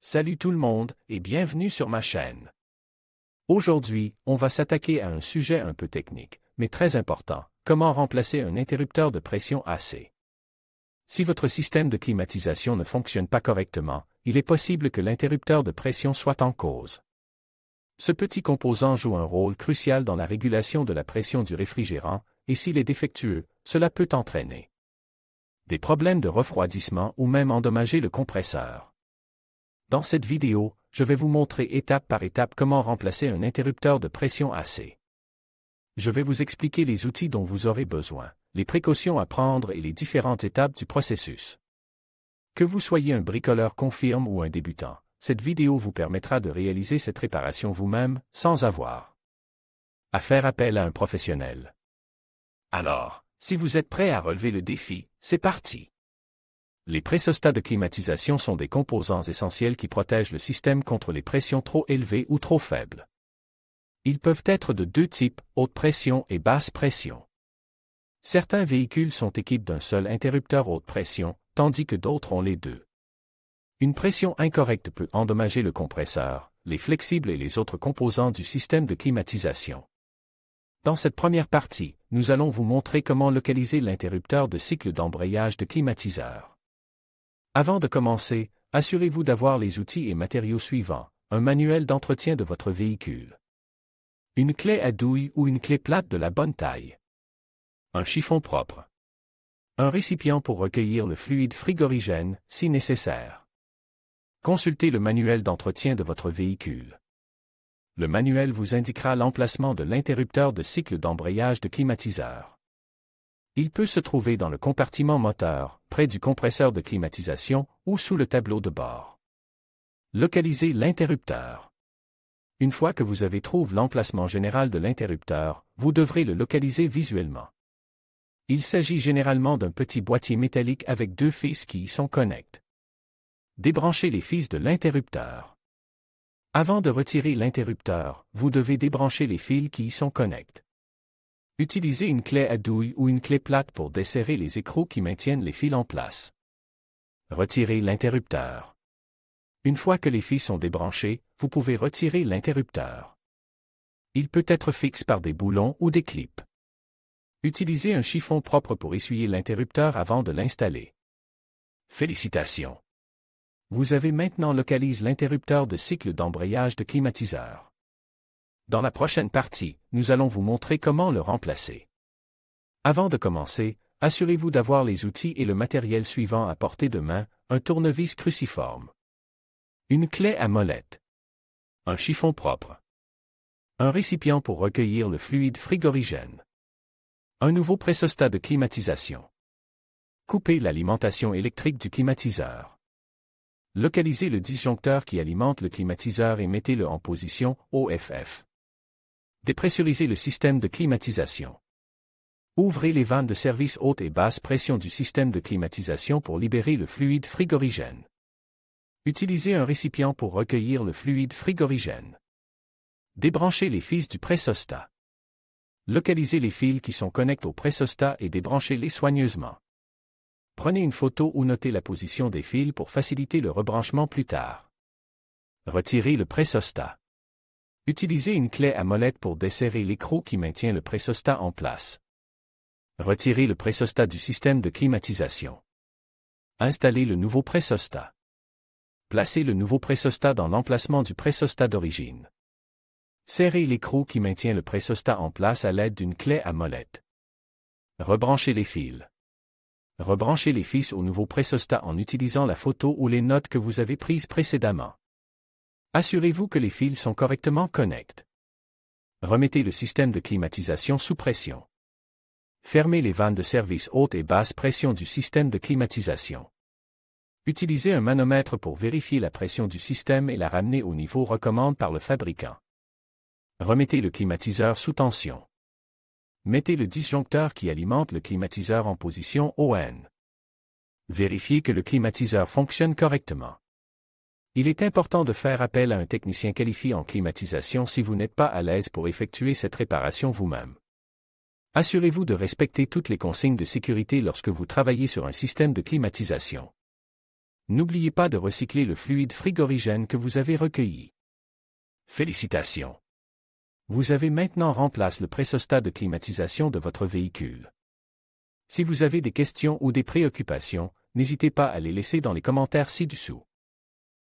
Salut tout le monde et bienvenue sur ma chaîne. Aujourd'hui, on va s'attaquer à un sujet un peu technique, mais très important, comment remplacer un interrupteur de pression AC. Si votre système de climatisation ne fonctionne pas correctement, il est possible que l'interrupteur de pression soit en cause. Ce petit composant joue un rôle crucial dans la régulation de la pression du réfrigérant, et s'il est défectueux, cela peut entraîner des problèmes de refroidissement ou même endommager le compresseur. Dans cette vidéo, je vais vous montrer étape par étape comment remplacer un interrupteur de pression AC. Je vais vous expliquer les outils dont vous aurez besoin, les précautions à prendre et les différentes étapes du processus. Que vous soyez un bricoleur confirme ou un débutant, cette vidéo vous permettra de réaliser cette réparation vous-même, sans avoir à faire appel à un professionnel. Alors, si vous êtes prêt à relever le défi, c'est parti! Les pressostats de climatisation sont des composants essentiels qui protègent le système contre les pressions trop élevées ou trop faibles. Ils peuvent être de deux types, haute pression et basse pression. Certains véhicules sont équipés d'un seul interrupteur haute pression, tandis que d'autres ont les deux. Une pression incorrecte peut endommager le compresseur, les flexibles et les autres composants du système de climatisation. Dans cette première partie, nous allons vous montrer comment localiser l'interrupteur de cycle d'embrayage de climatiseur. Avant de commencer, assurez-vous d'avoir les outils et matériaux suivants, un manuel d'entretien de votre véhicule, une clé à douille ou une clé plate de la bonne taille, un chiffon propre, un récipient pour recueillir le fluide frigorigène, si nécessaire. Consultez le manuel d'entretien de votre véhicule. Le manuel vous indiquera l'emplacement de l'interrupteur de cycle d'embrayage de climatiseur. Il peut se trouver dans le compartiment moteur, près du compresseur de climatisation ou sous le tableau de bord. Localisez l'interrupteur. Une fois que vous avez trouvé l'emplacement général de l'interrupteur, vous devrez le localiser visuellement. Il s'agit généralement d'un petit boîtier métallique avec deux fils qui y sont connectés. Débranchez les fils de l'interrupteur. Avant de retirer l'interrupteur, vous devez débrancher les fils qui y sont connectés. Utilisez une clé à douille ou une clé plate pour desserrer les écrous qui maintiennent les fils en place. Retirez l'interrupteur. Une fois que les fils sont débranchés, vous pouvez retirer l'interrupteur. Il peut être fixe par des boulons ou des clips. Utilisez un chiffon propre pour essuyer l'interrupteur avant de l'installer. Félicitations! Vous avez maintenant localisé l'interrupteur de cycle d'embrayage de climatiseur. Dans la prochaine partie, nous allons vous montrer comment le remplacer. Avant de commencer, assurez-vous d'avoir les outils et le matériel suivant à portée de main, un tournevis cruciforme, une clé à molette, un chiffon propre, un récipient pour recueillir le fluide frigorigène, un nouveau pressostat de climatisation. Coupez l'alimentation électrique du climatiseur. Localisez le disjoncteur qui alimente le climatiseur et mettez-le en position OFF. Dépressurisez le système de climatisation. Ouvrez les vannes de service haute et basse pression du système de climatisation pour libérer le fluide frigorigène. Utilisez un récipient pour recueillir le fluide frigorigène. Débranchez les fils du pressostat. Localisez les fils qui sont connectés au pressostat et débranchez-les soigneusement. Prenez une photo ou notez la position des fils pour faciliter le rebranchement plus tard. Retirez le pressostat. Utilisez une clé à molette pour desserrer l'écrou qui maintient le pressostat en place. Retirez le pressostat du système de climatisation. Installez le nouveau pressostat. Placez le nouveau pressostat dans l'emplacement du pressostat d'origine. Serrez l'écrou qui maintient le pressostat en place à l'aide d'une clé à molette. Rebranchez les fils. Rebranchez les fils au nouveau pressostat en utilisant la photo ou les notes que vous avez prises précédemment. Assurez-vous que les fils sont correctement connectés. Remettez le système de climatisation sous pression. Fermez les vannes de service haute et basse pression du système de climatisation. Utilisez un manomètre pour vérifier la pression du système et la ramener au niveau recommandé par le fabricant. Remettez le climatiseur sous tension. Mettez le disjoncteur qui alimente le climatiseur en position ON. Vérifiez que le climatiseur fonctionne correctement. Il est important de faire appel à un technicien qualifié en climatisation si vous n'êtes pas à l'aise pour effectuer cette réparation vous-même. Assurez-vous de respecter toutes les consignes de sécurité lorsque vous travaillez sur un système de climatisation. N'oubliez pas de recycler le fluide frigorigène que vous avez recueilli. Félicitations! Vous avez maintenant remplacé le pressostat de climatisation de votre véhicule. Si vous avez des questions ou des préoccupations, n'hésitez pas à les laisser dans les commentaires ci-dessous.